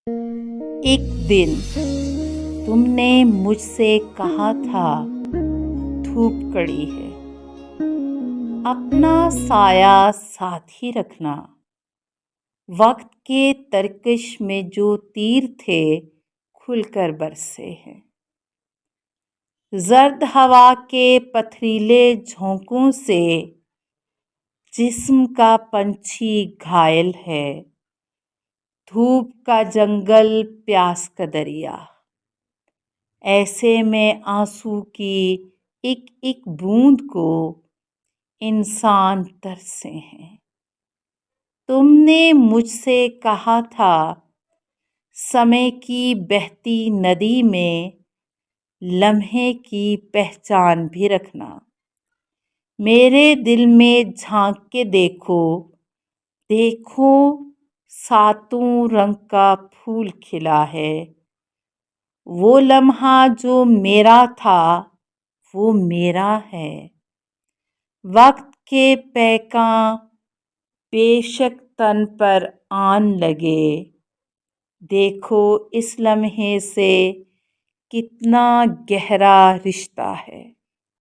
एक दिन तुमने मुझसे कहा था धूप कड़ी है, अपना साया साथ ही रखना। वक्त के तरकश में जो तीर थे खुलकर बरसे हैं। जर्द हवा के पथरीले झोंकों से जिस्म का पंछी घायल है। धूप का जंगल, प्यास का दरिया, ऐसे में आंसू की एक एक बूंद को इंसान तरसे हैं। तुमने मुझसे कहा था समय की बहती नदी में लम्हे की पहचान भी रखना। मेरे दिल में झांक के देखो, देखो सातों रंग का फूल खिला है। वो लम्हा जो मेरा था वो मेरा है। वक्त के पैकां बेशक तन पर आन लगे, देखो इस लम्हे से कितना गहरा रिश्ता है।